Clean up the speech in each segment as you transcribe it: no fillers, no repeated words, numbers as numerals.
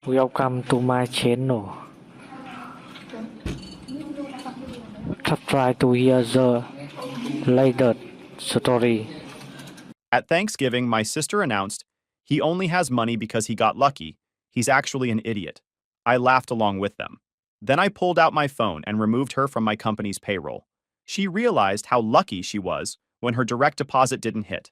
Welcome to my channel. Try to hear the latest story. At Thanksgiving, my sister announced, "He only has money because he got lucky. He's actually an idiot." I laughed along with them. Then I pulled out my phone and removed her from my company's payroll. She realized how lucky she was when her direct deposit didn't hit.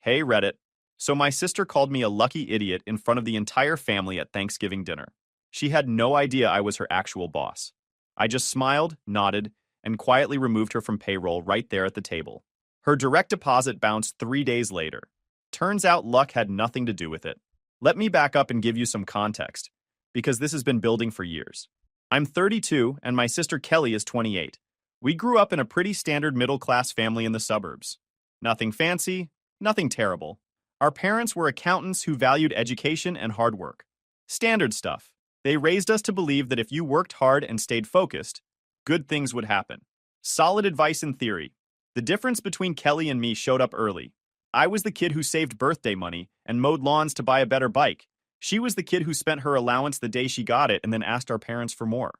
Hey, Reddit. So my sister called me a lucky idiot in front of the entire family at Thanksgiving dinner. She had no idea I was her actual boss. I just smiled, nodded, and quietly removed her from payroll right there at the table. Her direct deposit bounced 3 days later. Turns out luck had nothing to do with it. Let me back up and give you some context, because this has been building for years. I'm 32 and my sister Kelly is 28. We grew up in a pretty standard middle-class family in the suburbs. Nothing fancy, nothing terrible. Our parents were accountants who valued education and hard work. Standard stuff. They raised us to believe that if you worked hard and stayed focused, good things would happen. Solid advice in theory. The difference between Kelly and me showed up early. I was the kid who saved birthday money and mowed lawns to buy a better bike. She was the kid who spent her allowance the day she got it and then asked our parents for more.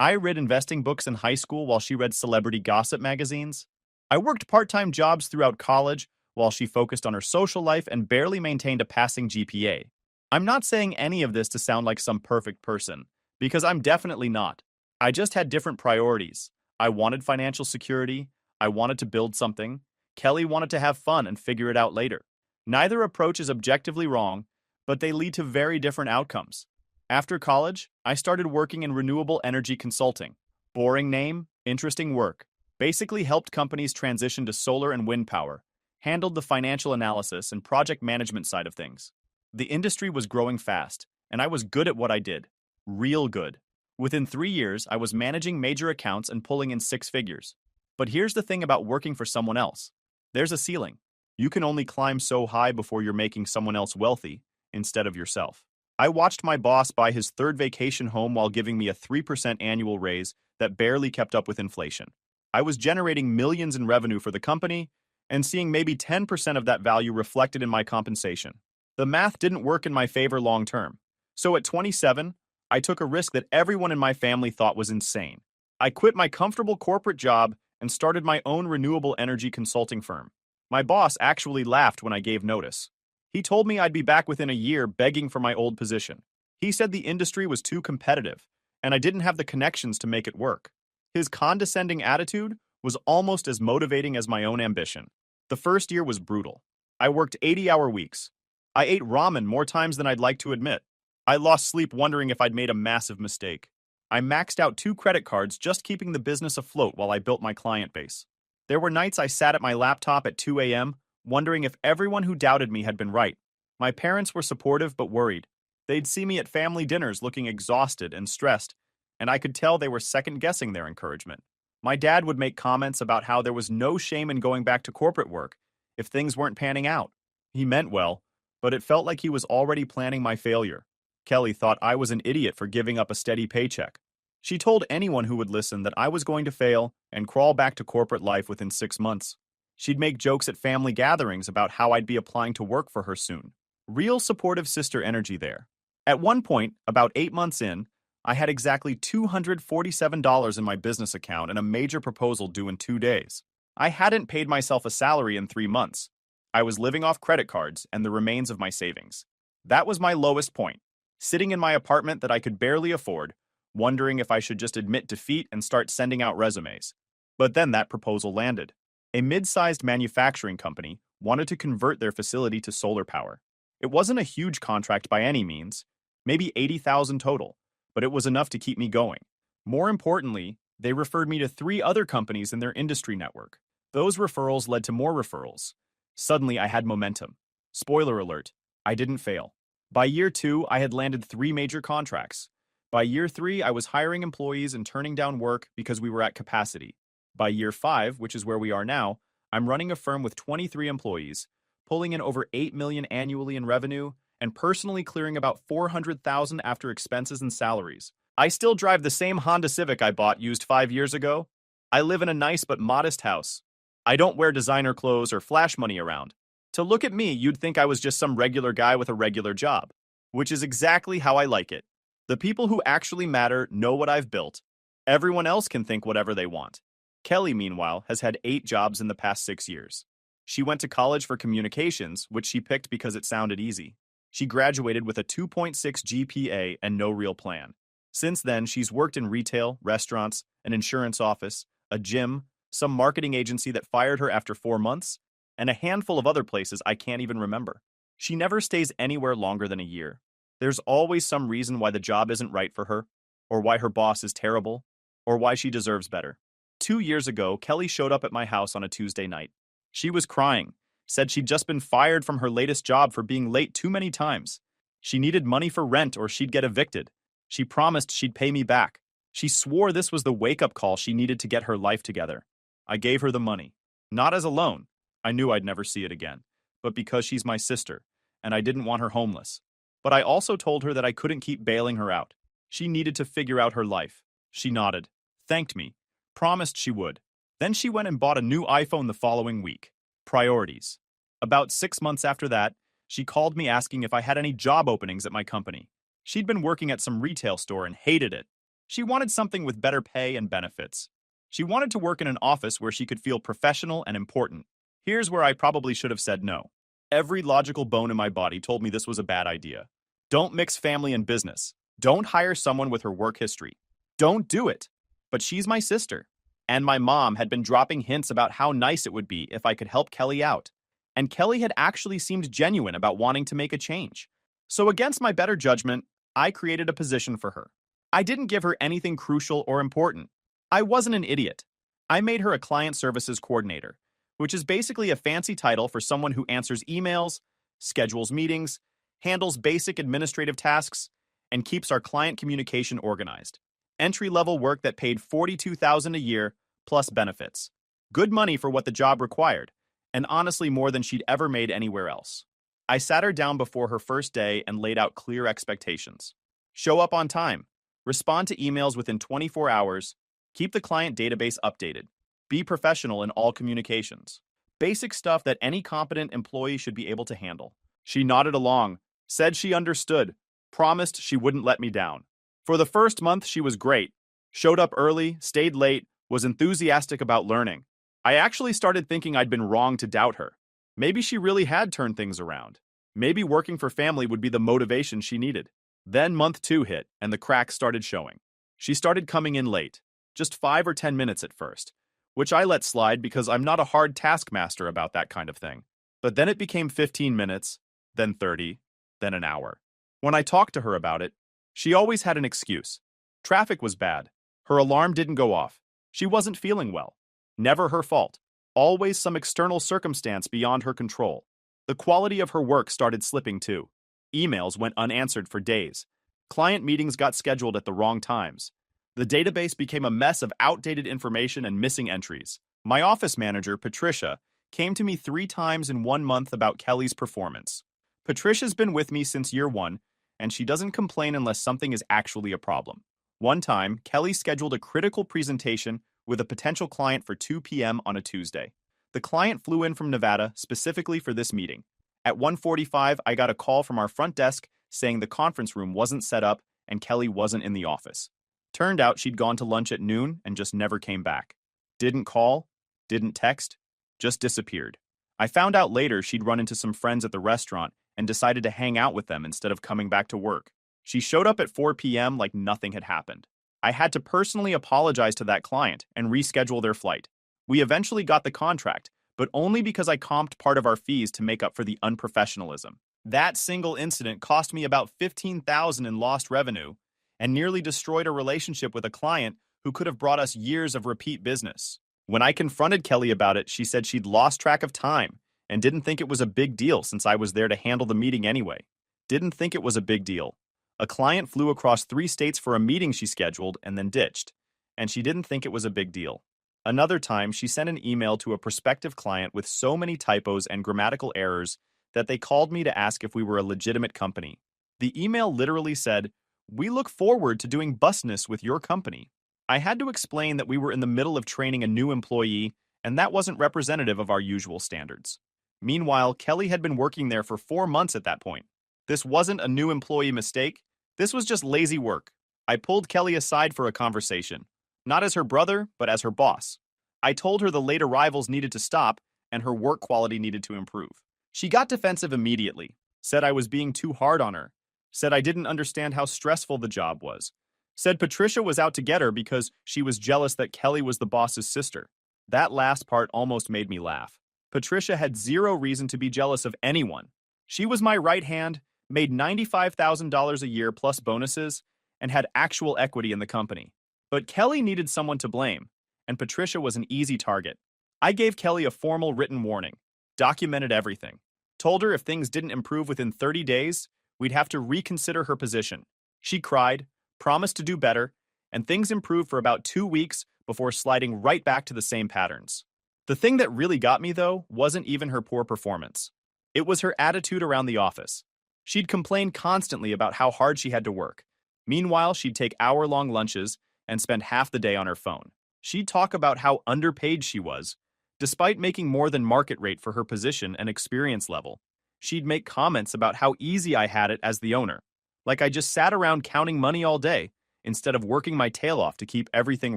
I read investing books in high school while she read celebrity gossip magazines. I worked part-time jobs throughout college while she focused on her social life and barely maintained a passing GPA. I'm not saying any of this to sound like some perfect person, because I'm definitely not. I just had different priorities. I wanted financial security. I wanted to build something. Kelly wanted to have fun and figure it out later. Neither approach is objectively wrong, but they lead to very different outcomes. After college, I started working in renewable energy consulting. Boring name, interesting work. Basically helped companies transition to solar and wind power, handled the financial analysis and project management side of things. The industry was growing fast, and I was good at what I did. Real good. Within 3 years, I was managing major accounts and pulling in 6 figures. But here's the thing about working for someone else. There's a ceiling. You can only climb so high before you're making someone else wealthy instead of yourself. I watched my boss buy his third vacation home while giving me a 3% annual raise that barely kept up with inflation. I was generating millions in revenue for the company and seeing maybe 10% of that value reflected in my compensation. The math didn't work in my favor long term. So at 27, I took a risk that everyone in my family thought was insane. I quit my comfortable corporate job and started my own renewable energy consulting firm. My boss actually laughed when I gave notice. He told me I'd be back within a year begging for my old position. He said the industry was too competitive, and I didn't have the connections to make it work. His condescending attitude was almost as motivating as my own ambition. The first year was brutal. I worked 80-hour weeks. I ate ramen more times than I'd like to admit. I lost sleep wondering if I'd made a massive mistake. I maxed out 2 credit cards just keeping the business afloat while I built my client base. There were nights I sat at my laptop at 2 a.m., wondering if everyone who doubted me had been right. My parents were supportive but worried. They'd see me at family dinners looking exhausted and stressed, and I could tell they were second-guessing their encouragement. My dad would make comments about how there was no shame in going back to corporate work if things weren't panning out. He meant well, but it felt like he was already planning my failure. Kelly thought I was an idiot for giving up a steady paycheck. She told anyone who would listen that I was going to fail and crawl back to corporate life within 6 months. She'd make jokes at family gatherings about how I'd be applying to work for her soon. Real supportive sister energy there. At one point, about 8 months in, I had exactly $247 in my business account and a major proposal due in 2 days. I hadn't paid myself a salary in 3 months. I was living off credit cards and the remains of my savings. That was my lowest point. Sitting in my apartment that I could barely afford, wondering if I should just admit defeat and start sending out resumes. But then that proposal landed. A mid-sized manufacturing company wanted to convert their facility to solar power. It wasn't a huge contract by any means, maybe $80,000 total, but it was enough to keep me going. More importantly, they referred me to 3 other companies in their industry network. Those referrals led to more referrals. Suddenly, I had momentum. Spoiler alert, I didn't fail. By year 2, I had landed 3 major contracts. By year 3, I was hiring employees and turning down work because we were at capacity. By year 5, which is where we are now, I'm running a firm with 23 employees, pulling in over $8 million annually in revenue, and personally clearing about $400,000 after expenses and salaries. I still drive the same Honda Civic I bought used 5 years ago. I live in a nice but modest house. I don't wear designer clothes or flash money around. To look at me, you'd think I was just some regular guy with a regular job. which is exactly how I like it. The people who actually matter know what I've built. Everyone else can think whatever they want. Kelly, meanwhile, has had 8 jobs in the past 6 years. She went to college for communications, which she picked because it sounded easy. She graduated with a 2.6 GPA and no real plan. Since then, she's worked in retail, restaurants, an insurance office, a gym, some marketing agency that fired her after 4 months, and a handful of other places I can't even remember. She never stays anywhere longer than a year. There's always some reason why the job isn't right for her, or why her boss is terrible, or why she deserves better. 2 years ago, Kelly showed up at my house on a Tuesday night. She was crying, said she'd just been fired from her latest job for being late too many times. She needed money for rent or she'd get evicted. She promised she'd pay me back. She swore this was the wake-up call she needed to get her life together. I gave her the money. Not as a loan. I knew I'd never see it again. But because she's my sister, and I didn't want her homeless. But I also told her that I couldn't keep bailing her out. She needed to figure out her life. She nodded, thanked me, promised she would. Then she went and bought a new iPhone the following week. Priorities. About 6 months after that, she called me asking if I had any job openings at my company. She'd been working at some retail store and hated it. She wanted something with better pay and benefits. She wanted to work in an office where she could feel professional and important. Here's where I probably should have said no. Every logical bone in my body told me this was a bad idea. Don't mix family and business. Don't hire someone with her work history. Don't do it. But she's my sister. And my mom had been dropping hints about how nice it would be if I could help Kelly out. And Kelly had actually seemed genuine about wanting to make a change. So against my better judgment, I created a position for her. I didn't give her anything crucial or important. I wasn't an idiot. I made her a client services coordinator, which is basically a fancy title for someone who answers emails, schedules meetings, handles basic administrative tasks, and keeps our client communication organized. Entry-level work that paid $42,000 a year plus benefits. Good money for what the job required, and honestly more than she'd ever made anywhere else. I sat her down before her first day and laid out clear expectations. Show up on time. Respond to emails within 24 hours. Keep the client database updated. Be professional in all communications. Basic stuff that any competent employee should be able to handle. She nodded along, said she understood, promised she wouldn't let me down. For the first month, she was great. Showed up early, stayed late, was enthusiastic about learning. I actually started thinking I'd been wrong to doubt her. Maybe she really had turned things around. Maybe working for family would be the motivation she needed. Then month 2 hit, and the cracks started showing. She started coming in late, just 5 or 10 minutes at first, which I let slide because I'm not a hard taskmaster about that kind of thing. But then it became 15 minutes, then 30, then an hour. When I talked to her about it, she always had an excuse. Traffic was bad. Her alarm didn't go off. She wasn't feeling well. Never her fault. Always some external circumstance beyond her control. The quality of her work started slipping too. Emails went unanswered for days. Client meetings got scheduled at the wrong times. The database became a mess of outdated information and missing entries. My office manager, Patricia, came to me 3 times in 1 month about Kelly's performance. Patricia's been with me since year 1, and she doesn't complain unless something is actually a problem. One time, Kelly scheduled a critical presentation with a potential client for 2 p.m. on a Tuesday. The client flew in from Nevada specifically for this meeting. At 1:45, I got a call from our front desk saying the conference room wasn't set up and Kelly wasn't in the office. Turned out she'd gone to lunch at noon and just never came back. Didn't call, didn't text, just disappeared. I found out later she'd run into some friends at the restaurant and decided to hang out with them instead of coming back to work. She showed up at 4 p.m. like nothing had happened. I had to personally apologize to that client and reschedule their flight. We eventually got the contract, but only because I comped part of our fees to make up for the unprofessionalism. That single incident cost me about $15,000 in lost revenue and nearly destroyed a relationship with a client who could have brought us years of repeat business. When I confronted Kelly about it, she said she'd lost track of time and didn't think it was a big deal since I was there to handle the meeting anyway. Didn't think it was a big deal. A client flew across 3 states for a meeting she scheduled and then ditched, and she didn't think it was a big deal. Another time, she sent an email to a prospective client with so many typos and grammatical errors that they called me to ask if we were a legitimate company. The email literally said, "We look forward to doing business with your company." I had to explain that we were in the middle of training a new employee, and that wasn't representative of our usual standards. Meanwhile, Kelly had been working there for 4 months at that point. This wasn't a new employee mistake. This was just lazy work. I pulled Kelly aside for a conversation, not as her brother, but as her boss. I told her the late arrivals needed to stop and her work quality needed to improve. She got defensive immediately, said I was being too hard on her, said I didn't understand how stressful the job was, said Patricia was out to get her because she was jealous that Kelly was the boss's sister. That last part almost made me laugh. Patricia had zero reason to be jealous of anyone. She was my right hand, made $95,000 a year plus bonuses, and had actual equity in the company. But Kelly needed someone to blame, and Patricia was an easy target. I gave Kelly a formal written warning, documented everything, told her if things didn't improve within 30 days, we'd have to reconsider her position. She cried, promised to do better, and things improved for about 2 weeks before sliding right back to the same patterns. The thing that really got me, though, wasn't even her poor performance. It was her attitude around the office. She'd complain constantly about how hard she had to work. Meanwhile, she'd take hour-long lunches and spend half the day on her phone. She'd talk about how underpaid she was, despite making more than market rate for her position and experience level. She'd make comments about how easy I had it as the owner, like I just sat around counting money all day instead of working my tail off to keep everything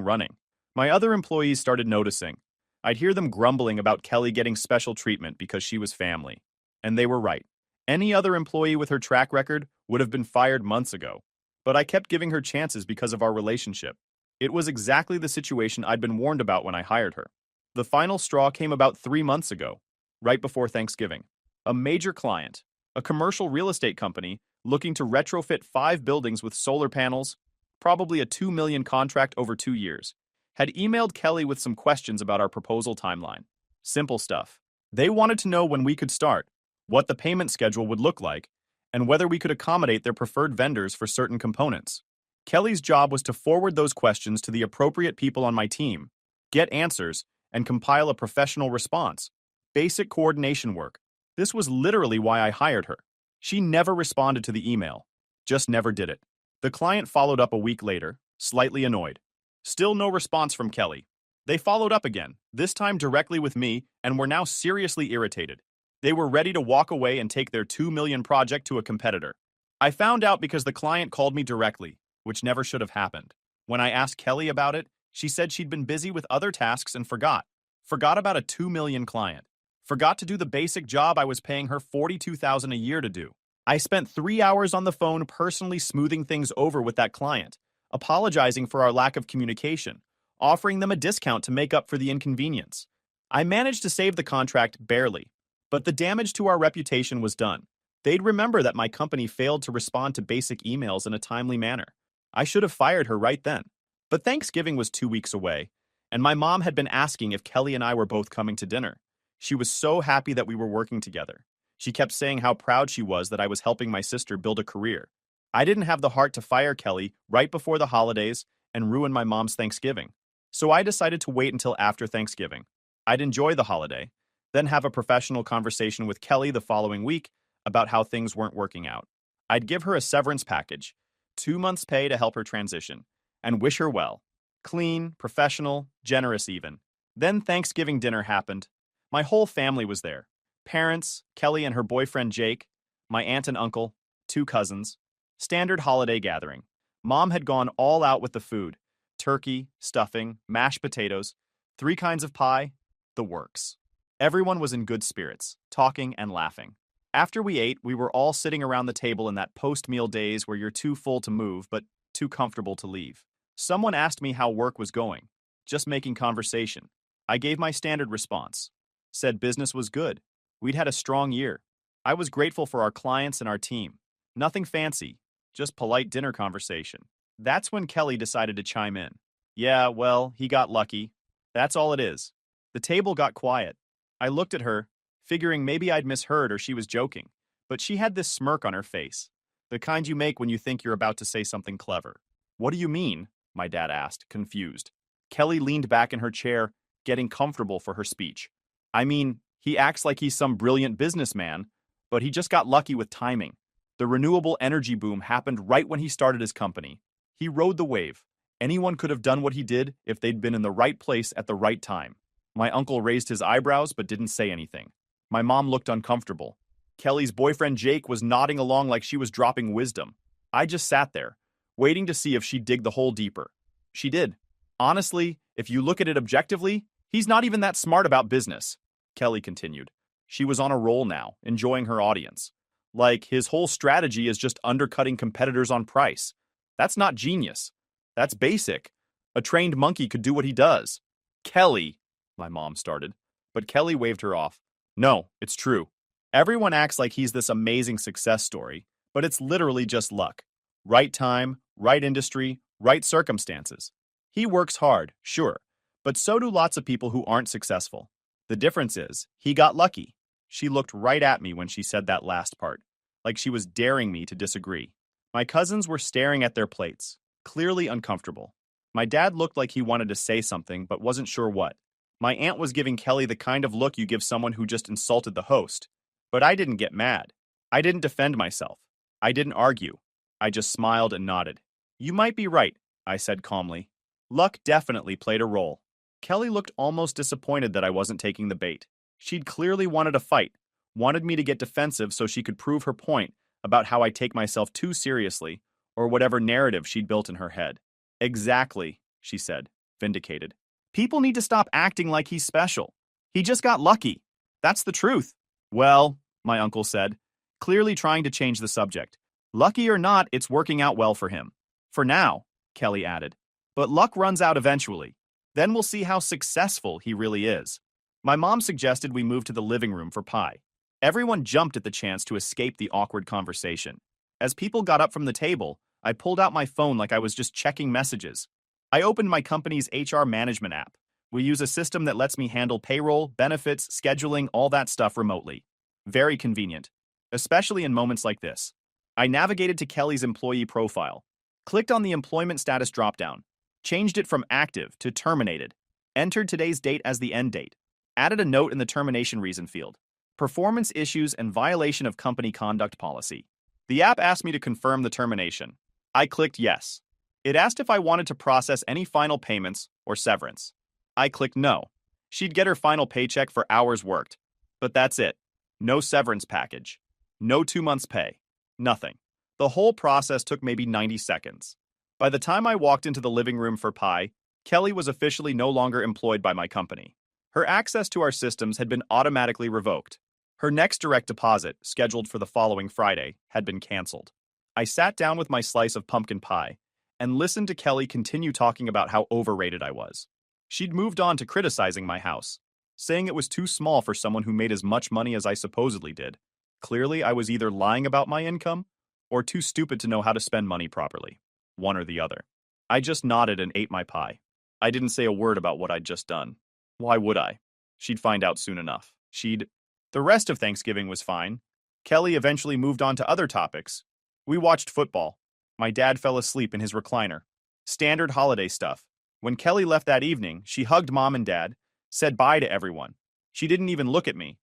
running. My other employees started noticing. I'd hear them grumbling about Kelly getting special treatment because she was family. And they were right. Any other employee with her track record would have been fired months ago. But I kept giving her chances because of our relationship. It was exactly the situation I'd been warned about when I hired her. The final straw came about 3 months ago, right before Thanksgiving. A major client, a commercial real estate company looking to retrofit 5 buildings with solar panels, probably a $2 million contract over 2 years, had emailed Kelly with some questions about our proposal timeline. Simple stuff. They wanted to know when we could start, what the payment schedule would look like, and whether we could accommodate their preferred vendors for certain components. Kelly's job was to forward those questions to the appropriate people on my team, get answers, and compile a professional response. Basic coordination work. This was literally why I hired her. She never responded to the email. Just never did it. The client followed up a week later, slightly annoyed. Still no response from Kelly. They followed up again, this time directly with me, and were now seriously irritated. They were ready to walk away and take their $2 million project to a competitor. I found out because the client called me directly, which never should have happened. When I asked Kelly about it, she said she'd been busy with other tasks and forgot. Forgot about a $2 million client. Forgot to do the basic job I was paying her $42,000 a year to do. I spent 3 hours on the phone personally smoothing things over with that client, apologizing for our lack of communication, offering them a discount to make up for the inconvenience. I managed to save the contract barely, but the damage to our reputation was done. They'd remember that my company failed to respond to basic emails in a timely manner. I should have fired her right then. But Thanksgiving was 2 weeks away, and my mom had been asking if Kelly and I were both coming to dinner. She was so happy that we were working together. She kept saying how proud she was that I was helping my sister build a career. I didn't have the heart to fire Kelly right before the holidays and ruin my mom's Thanksgiving. So I decided to wait until after Thanksgiving. I'd enjoy the holiday, then have a professional conversation with Kelly the following week about how things weren't working out. I'd give her a severance package, 2 months' pay to help her transition, and wish her well. Clean, professional, generous even. Then Thanksgiving dinner happened. My whole family was there. Parents, Kelly and her boyfriend Jake, my aunt and uncle, 2 cousins. Standard holiday gathering. Mom had gone all out with the food. Turkey, stuffing, mashed potatoes, 3 kinds of pie, the works. Everyone was in good spirits, talking and laughing. After we ate, we were all sitting around the table in that post-meal days where you're too full to move but too comfortable to leave. Someone asked me how work was going. Just making conversation. I gave my standard response. Said business was good. We'd had a strong year. I was grateful for our clients and our team. Nothing fancy, just polite dinner conversation. That's when Kelly decided to chime in. Yeah, well, he got lucky. That's all it is. The table got quiet. I looked at her, figuring maybe I'd misheard or she was joking, but she had this smirk on her face, the kind you make when you think you're about to say something clever. What do you mean? My dad asked, confused. Kelly leaned back in her chair, getting comfortable for her speech. I mean, he acts like he's some brilliant businessman, but he just got lucky with timing. The renewable energy boom happened right when he started his company. He rode the wave. Anyone could have done what he did if they'd been in the right place at the right time. My uncle raised his eyebrows but didn't say anything. My mom looked uncomfortable. Kelly's boyfriend Jake was nodding along like she was dropping wisdom. I just sat there, waiting to see if she'd dig the hole deeper. She did. Honestly, if you look at it objectively, he's not even that smart about business, Kelly continued. She was on a roll now, enjoying her audience. Like, his whole strategy is just undercutting competitors on price. That's not genius. That's basic. A trained monkey could do what he does. Kelly, my mom started, but Kelly waved her off. No, it's true. Everyone acts like he's this amazing success story, but it's literally just luck. Right time, right industry, right circumstances. He works hard, sure, but so do lots of people who aren't successful. The difference is, he got lucky. She looked right at me when she said that last part, like she was daring me to disagree. My cousins were staring at their plates, clearly uncomfortable. My dad looked like he wanted to say something but wasn't sure what. My aunt was giving Kelly the kind of look you give someone who just insulted the host. But I didn't get mad. I didn't defend myself. I didn't argue. I just smiled and nodded. You might be right, I said calmly. Luck definitely played a role. Kelly looked almost disappointed that I wasn't taking the bait. She'd clearly wanted a fight, wanted me to get defensive so she could prove her point about how I take myself too seriously, or whatever narrative she'd built in her head. Exactly, she said, vindicated. People need to stop acting like he's special. He just got lucky. That's the truth. Well, my uncle said, clearly trying to change the subject. Lucky or not, it's working out well for him. For now, Kelly added. But luck runs out eventually. Then we'll see how successful he really is. My mom suggested we move to the living room for pie. Everyone jumped at the chance to escape the awkward conversation. As people got up from the table, I pulled out my phone like I was just checking messages. I opened my company's HR management app. We use a system that lets me handle payroll, benefits, scheduling, all that stuff remotely. Very convenient, especially in moments like this. I navigated to Kelly's employee profile, clicked on the employment status dropdown, changed it from active to terminated, entered today's date as the end date, added a note in the termination reason field, performance issues and violation of company conduct policy. The app asked me to confirm the termination. I clicked yes. It asked if I wanted to process any final payments or severance. I clicked no. She'd get her final paycheck for hours worked. But that's it. No severance package. No 2 months pay. Nothing. The whole process took maybe 90 seconds. By the time I walked into the living room for pie, Kelly was officially no longer employed by my company. Her access to our systems had been automatically revoked. Her next direct deposit, scheduled for the following Friday, had been canceled. I sat down with my slice of pumpkin pie and listened to Kelly continue talking about how overrated I was. She'd moved on to criticizing my house, saying it was too small for someone who made as much money as I supposedly did. Clearly, I was either lying about my income or too stupid to know how to spend money properly. One or the other. I just nodded and ate my pie. I didn't say a word about what I'd just done. Why would I? She'd find out soon enough. The rest of Thanksgiving was fine. Kelly eventually moved on to other topics. We watched football. My dad fell asleep in his recliner. Standard holiday stuff. When Kelly left that evening, she hugged mom and dad, said bye to everyone. She didn't even look at me.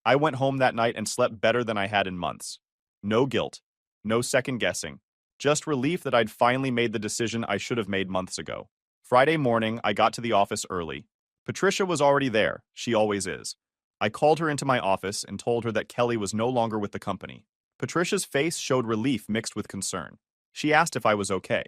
I went home that night and slept better than I had in months. No guilt. No second guessing. Just relief that I'd finally made the decision I should have made months ago. Friday morning, I got to the office early. Patricia was already there. She always is. I called her into my office and told her that Kelly was no longer with the company. Patricia's face showed relief mixed with concern. She asked if I was okay.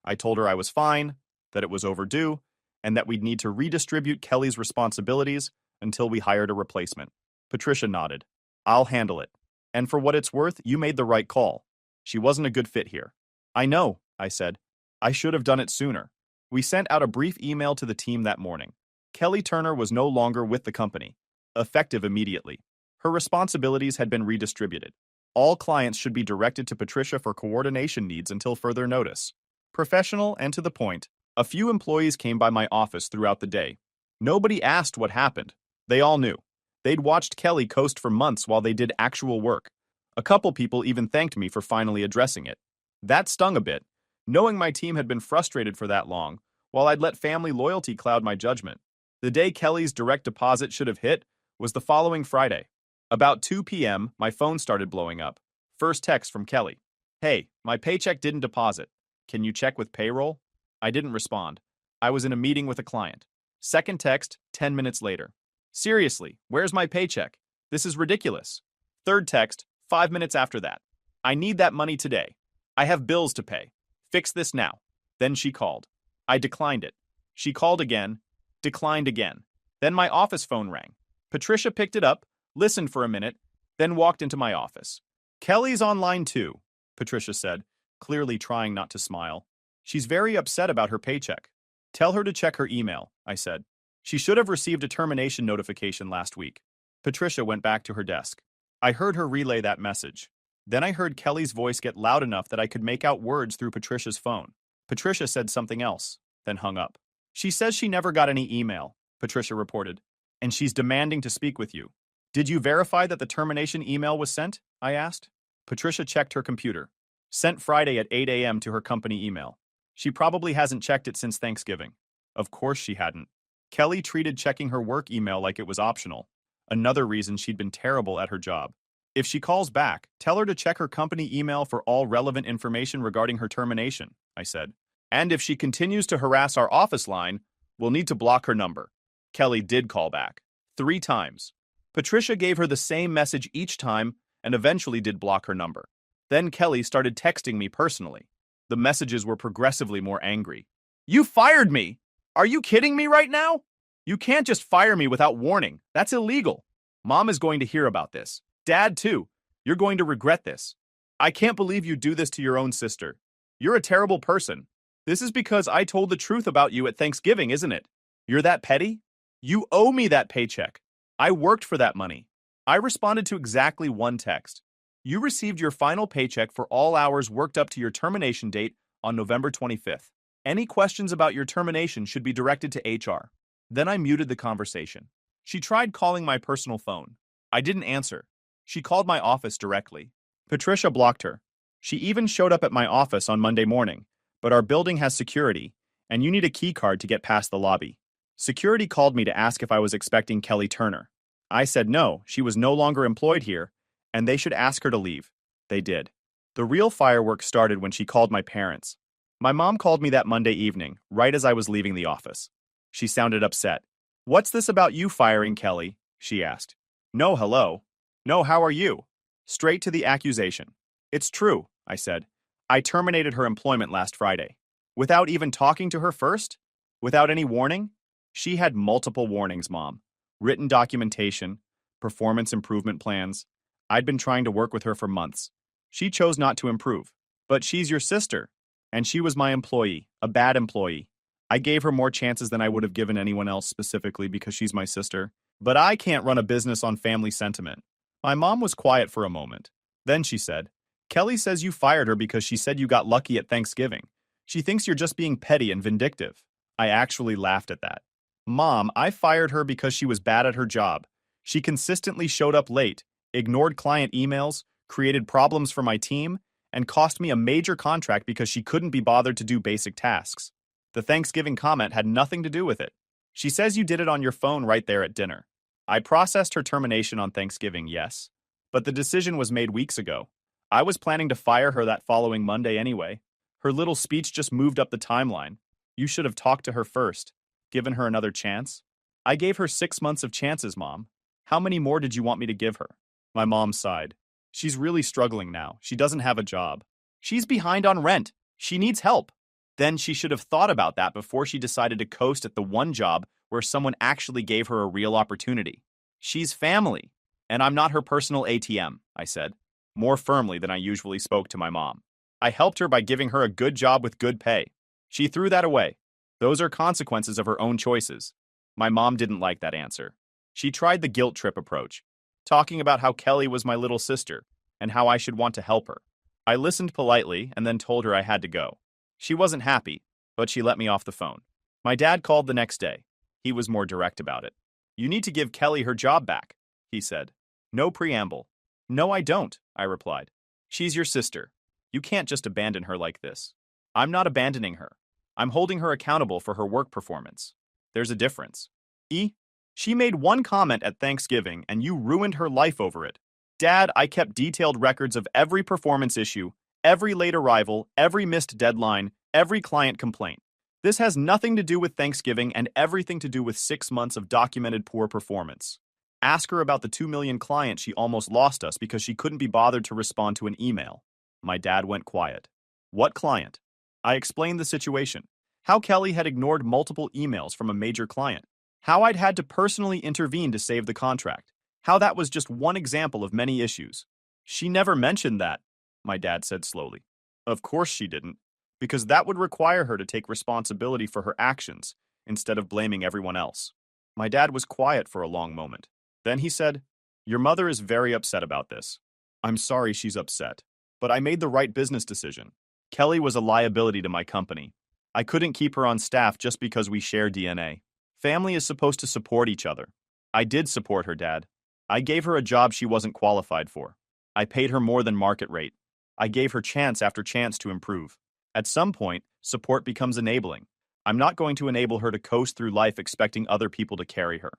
I told her I was fine, that it was overdue, and that we'd need to redistribute Kelly's responsibilities until we hired a replacement. Patricia nodded. I'll handle it. And for what it's worth, you made the right call. She wasn't a good fit here. I know, I said. I should have done it sooner. We sent out a brief email to the team that morning. Kelly Turner was no longer with the company, effective immediately. Her responsibilities had been redistributed. All clients should be directed to Patricia for coordination needs until further notice. Professional and to the point, a few employees came by my office throughout the day. Nobody asked what happened. They all knew. They'd watched Kelly coast for months while they did actual work. A couple people even thanked me for finally addressing it. That stung a bit, knowing my team had been frustrated for that long, while I'd let family loyalty cloud my judgment. The day Kelly's direct deposit should have hit was the following Friday. About 2 p.m., my phone started blowing up. First text from Kelly. Hey, my paycheck didn't deposit. Can you check with payroll? I didn't respond. I was in a meeting with a client. Second text, 10 minutes later. Seriously, where's my paycheck? This is ridiculous. Third text, 5 minutes after that. I need that money today. I have bills to pay. Fix this now. Then she called. I declined it. She called again, declined again. Then my office phone rang. Patricia picked it up, listened for a minute, then walked into my office. Kelly's on line 2, Patricia said, clearly trying not to smile. She's very upset about her paycheck. Tell her to check her email, I said. She should have received a termination notification last week. Patricia went back to her desk. I heard her relay that message. Then I heard Kelly's voice get loud enough that I could make out words through Patricia's phone. Patricia said something else, then hung up. She says she never got any email, Patricia reported, and she's demanding to speak with you. Did you verify that the termination email was sent? I asked. Patricia checked her computer. Sent Friday at 8 a.m. to her company email. She probably hasn't checked it since Thanksgiving. Of course she hadn't. Kelly treated checking her work email like it was optional. Another reason she'd been terrible at her job. If she calls back, tell her to check her company email for all relevant information regarding her termination, I said. And if she continues to harass our office line, we'll need to block her number. Kelly did call back. 3 times. Patricia gave her the same message each time and eventually did block her number. Then Kelly started texting me personally. The messages were progressively more angry. You fired me! Are you kidding me right now? You can't just fire me without warning. That's illegal. Mom is going to hear about this. Dad, too. You're going to regret this. I can't believe you do this to your own sister. You're a terrible person. This is because I told the truth about you at Thanksgiving, isn't it? You're that petty? You owe me that paycheck. I worked for that money. I responded to exactly 1 text. You received your final paycheck for all hours worked up to your termination date on November 25th. Any questions about your termination should be directed to HR. Then I muted the conversation. She tried calling my personal phone. I didn't answer. She called my office directly. Patricia blocked her. She even showed up at my office on Monday morning, but our building has security, and you need a key card to get past the lobby. Security called me to ask if I was expecting Kelly Turner. I said no, she was no longer employed here, and they should ask her to leave. They did. The real fireworks started when she called my parents. My mom called me that Monday evening, right as I was leaving the office. She sounded upset. What's this about you firing Kelly? She asked. No, hello. No, how are you? Straight to the accusation. It's true, I said. I terminated her employment last Friday. Without even talking to her first? Without any warning? She had multiple warnings, Mom. Written documentation, performance improvement plans. I'd been trying to work with her for months. She chose not to improve. But she's your sister. And she was my employee, a bad employee. I gave her more chances than I would have given anyone else specifically because she's my sister. But I can't run a business on family sentiment. My mom was quiet for a moment. Then she said, Kelly says you fired her because she said you got lucky at Thanksgiving. She thinks you're just being petty and vindictive. I actually laughed at that. Mom, I fired her because she was bad at her job. She consistently showed up late, ignored client emails, created problems for my team, and cost me a major contract because she couldn't be bothered to do basic tasks. The Thanksgiving comment had nothing to do with it. She says you did it on your phone right there at dinner. I processed her termination on Thanksgiving, yes, but the decision was made weeks ago. I was planning to fire her that following Monday anyway. Her little speech just moved up the timeline. You should have talked to her first, given her another chance. I gave her 6 months of chances, Mom. How many more did you want me to give her? My mom sighed. She's really struggling now. She doesn't have a job. She's behind on rent. She needs help. Then she should have thought about that before she decided to coast at the one job where someone actually gave her a real opportunity. She's family, and I'm not her personal ATM, I said, more firmly than I usually spoke to my mom. I helped her by giving her a good job with good pay. She threw that away. Those are consequences of her own choices. My mom didn't like that answer. She tried the guilt trip approach, talking about how Kelly was my little sister and how I should want to help her. I listened politely and then told her I had to go. She wasn't happy, but she let me off the phone. My dad called the next day. He was more direct about it. You need to give Kelly her job back, he said. No preamble. No, I don't, I replied. She's your sister. You can't just abandon her like this. I'm not abandoning her. I'm holding her accountable for her work performance. There's a difference. She made one comment at Thanksgiving and you ruined her life over it. Dad, I kept detailed records of every performance issue, every late arrival, every missed deadline, every client complaint. This has nothing to do with Thanksgiving and everything to do with 6 months of documented poor performance. Ask her about the 2 million client she almost lost us because she couldn't be bothered to respond to an email. My dad went quiet. What client? I explained the situation. How Kelly had ignored multiple emails from a major client. How I'd had to personally intervene to save the contract. How that was just one example of many issues. She never mentioned that, my dad said slowly. Of course she didn't, because that would require her to take responsibility for her actions instead of blaming everyone else. My dad was quiet for a long moment. Then he said, "Your mother is very upset about this. I'm sorry she's upset, but I made the right business decision. Kelly was a liability to my company. I couldn't keep her on staff just because we share DNA. Family is supposed to support each other. I did support her, Dad. I gave her a job she wasn't qualified for. I paid her more than market rate. I gave her chance after chance to improve. At some point, support becomes enabling. I'm not going to enable her to coast through life expecting other people to carry her."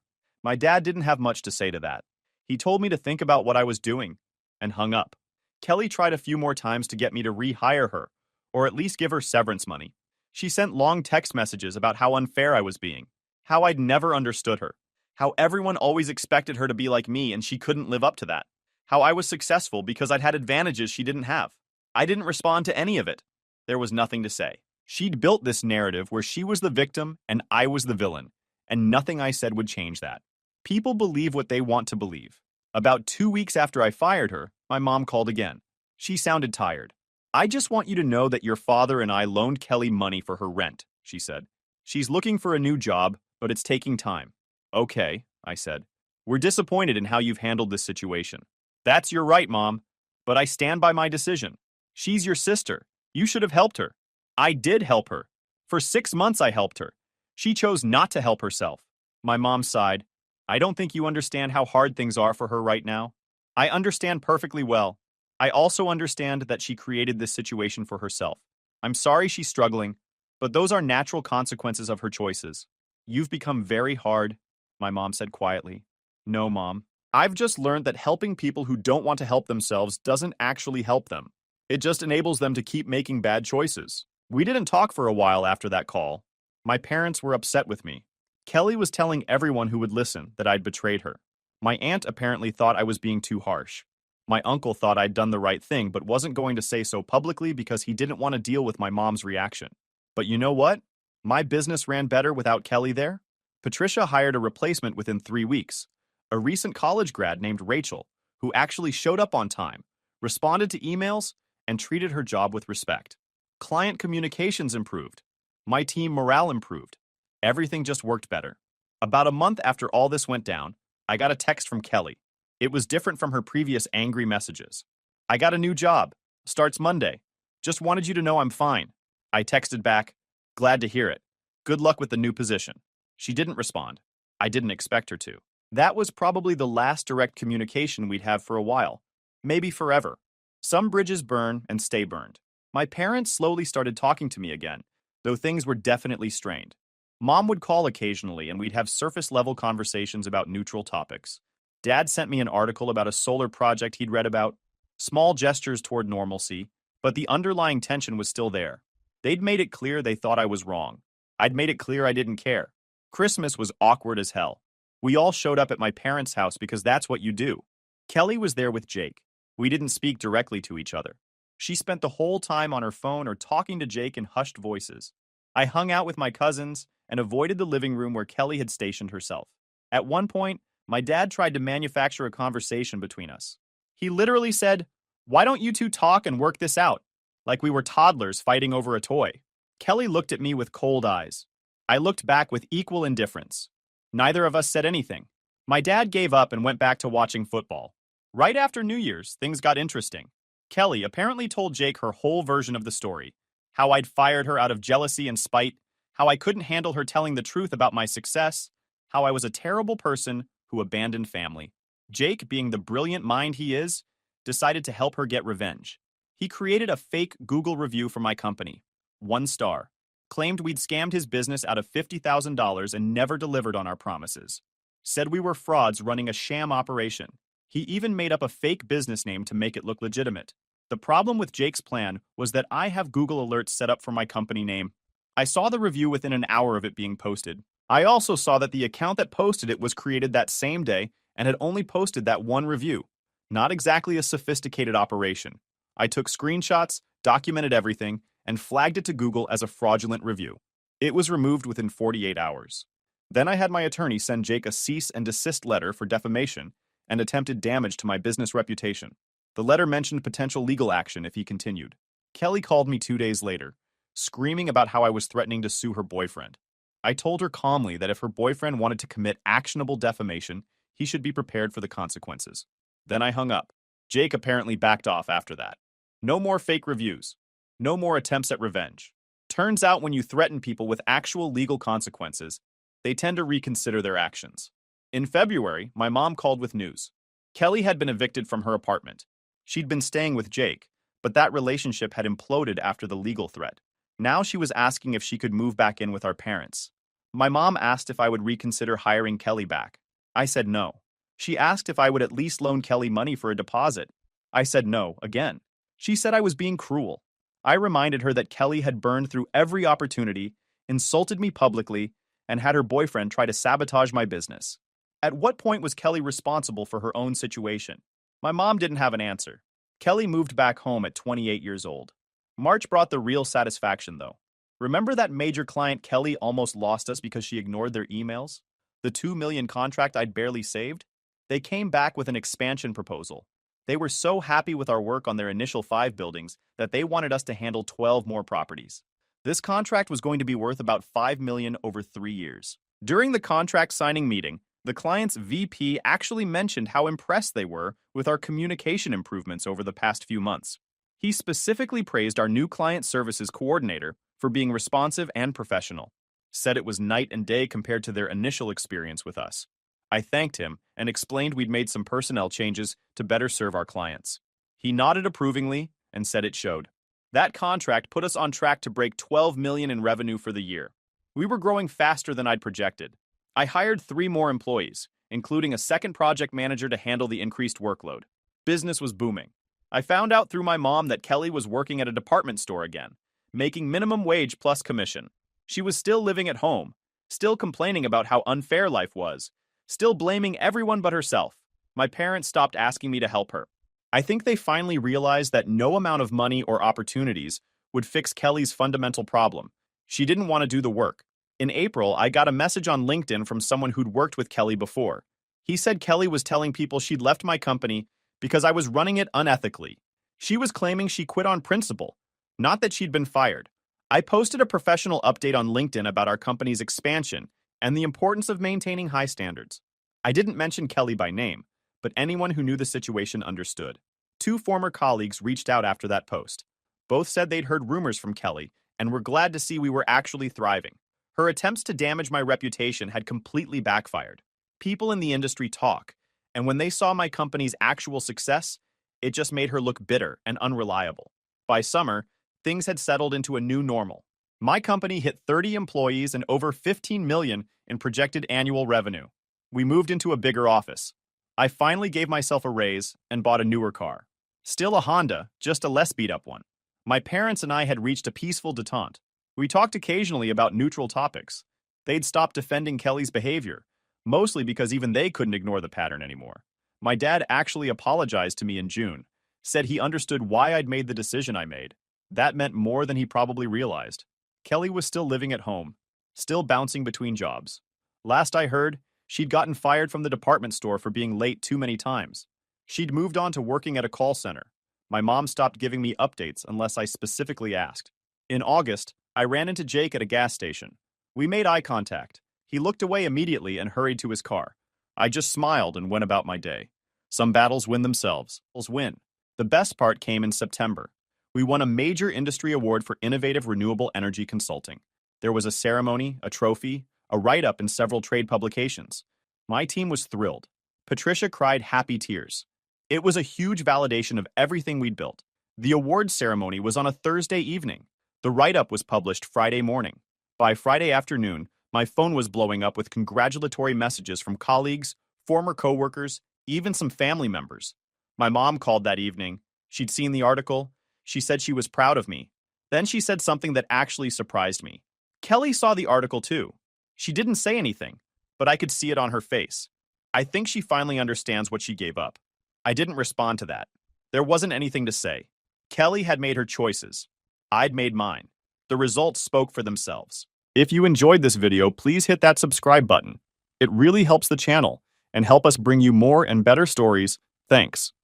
My dad didn't have much to say to that. He told me to think about what I was doing, and hung up. Kelly tried a few more times to get me to rehire her, or at least give her severance money. She sent long text messages about how unfair I was being, how I'd never understood her, how everyone always expected her to be like me and she couldn't live up to that, how I was successful because I'd had advantages she didn't have. I didn't respond to any of it. There was nothing to say. She'd built this narrative where she was the victim and I was the villain, and nothing I said would change that. People believe what they want to believe. About 2 weeks after I fired her, my mom called again. She sounded tired. "I just want you to know that your father and I loaned Kelly money for her rent," she said. "She's looking for a new job, but it's taking time." "Okay," I said. "We're disappointed in how you've handled this situation." "That's your right, Mom, but I stand by my decision. She's your sister. You should have helped her." "I did help her. For 6 months I helped her. She chose not to help herself." My mom sighed. "I don't think you understand how hard things are for her right now." "I understand perfectly well. I also understand that she created this situation for herself. I'm sorry she's struggling, but those are natural consequences of her choices." "You've become very hard," my mom said quietly. "No, Mom. I've just learned that helping people who don't want to help themselves doesn't actually help them. It just enables them to keep making bad choices." We didn't talk for a while after that call. My parents were upset with me. Kelly was telling everyone who would listen that I'd betrayed her. My aunt apparently thought I was being too harsh. My uncle thought I'd done the right thing but wasn't going to say so publicly because he didn't want to deal with my mom's reaction. But you know what? My business ran better without Kelly there. Patricia hired a replacement within 3 weeks. A recent college grad named Rachel, who actually showed up on time, responded to emails, and treated her job with respect. Client communications improved. My team morale improved. Everything just worked better. About a month after all this went down, I got a text from Kelly. It was different from her previous angry messages. "I got a new job. Starts Monday. Just wanted you to know I'm fine." I texted back, "Glad to hear it. Good luck with the new position." She didn't respond. I didn't expect her to. That was probably the last direct communication we'd have for a while. Maybe forever. Some bridges burn and stay burned. My parents slowly started talking to me again, though things were definitely strained. Mom would call occasionally and we'd have surface-level conversations about neutral topics. Dad sent me an article about a solar project he'd read about. Small gestures toward normalcy, but the underlying tension was still there. They'd made it clear they thought I was wrong. I'd made it clear I didn't care. Christmas was awkward as hell. We all showed up at my parents' house because that's what you do. Kelly was there with Jake. We didn't speak directly to each other. She spent the whole time on her phone or talking to Jake in hushed voices. I hung out with my cousins and avoided the living room where Kelly had stationed herself. At one point, my dad tried to manufacture a conversation between us. He literally said, "Why don't you two talk and work this out?" Like we were toddlers fighting over a toy. Kelly looked at me with cold eyes. I looked back with equal indifference. Neither of us said anything. My dad gave up and went back to watching football. Right after New Year's, things got interesting. Kelly apparently told Jake her whole version of the story. How I'd fired her out of jealousy and spite, how I couldn't handle her telling the truth about my success, how I was a terrible person who abandoned family. Jake, being the brilliant mind he is, decided to help her get revenge. He created a fake Google review for my company. 1 star. Claimed we'd scammed his business out of $50,000 and never delivered on our promises. Said we were frauds running a sham operation. He even made up a fake business name to make it look legitimate. The problem with Jake's plan was that I have Google Alerts set up for my company name. I saw the review within an hour of it being posted. I also saw that the account that posted it was created that same day and had only posted that one review. Not exactly a sophisticated operation. I took screenshots, documented everything, and flagged it to Google as a fraudulent review. It was removed within 48 hours. Then I had my attorney send Jake a cease and desist letter for defamation and attempted damage to my business reputation. The letter mentioned potential legal action if he continued. Kelly called me 2 days later, screaming about how I was threatening to sue her boyfriend. I told her calmly that if her boyfriend wanted to commit actionable defamation, he should be prepared for the consequences. Then I hung up. Jake apparently backed off after that. No more fake reviews. No more attempts at revenge. Turns out when you threaten people with actual legal consequences, they tend to reconsider their actions. In February, my mom called with news. Kelly had been evicted from her apartment. She'd been staying with Jake, but that relationship had imploded after the legal threat. Now she was asking if she could move back in with our parents. My mom asked if I would reconsider hiring Kelly back. I said no. She asked if I would at least loan Kelly money for a deposit. I said no, again. She said I was being cruel. I reminded her that Kelly had burned through every opportunity, insulted me publicly, and had her boyfriend try to sabotage my business. At what point was Kelly responsible for her own situation? My mom didn't have an answer. Kelly moved back home at 28 years old. March brought the real satisfaction, though. Remember that major client Kelly almost lost us because she ignored their emails? The $2 million contract I'd barely saved? They came back with an expansion proposal. They were so happy with our work on their initial 5 buildings that they wanted us to handle 12 more properties. This contract was going to be worth about $5 million over 3 years. During the contract signing meeting, the client's VP actually mentioned how impressed they were with our communication improvements over the past few months. He specifically praised our new client services coordinator for being responsive and professional, said it was night and day compared to their initial experience with us. I thanked him and explained we'd made some personnel changes to better serve our clients. He nodded approvingly and said it showed. That contract put us on track to break $12 million in revenue for the year. We were growing faster than I'd projected. I hired 3 more employees, including a second project manager to handle the increased workload. Business was booming. I found out through my mom that Kelly was working at a department store again, making minimum wage plus commission. She was still living at home, still complaining about how unfair life was, still blaming everyone but herself. My parents stopped asking me to help her. I think they finally realized that no amount of money or opportunities would fix Kelly's fundamental problem. She didn't want to do the work. In April, I got a message on LinkedIn from someone who'd worked with Kelly before. He said Kelly was telling people she'd left my company because I was running it unethically. She was claiming she quit on principle, not that she'd been fired. I posted a professional update on LinkedIn about our company's expansion and the importance of maintaining high standards. I didn't mention Kelly by name, but anyone who knew the situation understood. 2 former colleagues reached out after that post. Both said they'd heard rumors from Kelly and were glad to see we were actually thriving. Her attempts to damage my reputation had completely backfired. People in the industry talk, and when they saw my company's actual success, it just made her look bitter and unreliable. By summer, things had settled into a new normal. My company hit 30 employees and over $15 million in projected annual revenue. We moved into a bigger office. I finally gave myself a raise and bought a newer car. Still a Honda, just a less beat-up one. My parents and I had reached a peaceful detente. We talked occasionally about neutral topics. They'd stopped defending Kelly's behavior, mostly because even they couldn't ignore the pattern anymore. My dad actually apologized to me in June, said he understood why I'd made the decision I made. That meant more than he probably realized. Kelly was still living at home, still bouncing between jobs. Last I heard, she'd gotten fired from the department store for being late too many times. She'd moved on to working at a call center. My mom stopped giving me updates unless I specifically asked. In August, I ran into Jake at a gas station. We made eye contact. He looked away immediately and hurried to his car. I just smiled and went about my day. Some battles win themselves. Win. The best part came in September. We won a major industry award for innovative renewable energy consulting. There was a ceremony, a trophy, a write-up in several trade publications. My team was thrilled. Patricia cried happy tears. It was a huge validation of everything we'd built. The awards ceremony was on a Thursday evening. The write-up was published Friday morning. By Friday afternoon, my phone was blowing up with congratulatory messages from colleagues, former coworkers, even some family members. My mom called that evening. She'd seen the article. She said she was proud of me. Then she said something that actually surprised me. Kelly saw the article too. She didn't say anything, but I could see it on her face. I think she finally understands what she gave up. I didn't respond to that. There wasn't anything to say. Kelly had made her choices. I'd made mine. The results spoke for themselves. If you enjoyed this video, please hit that subscribe button. It really helps the channel and help us bring you more and better stories. Thanks.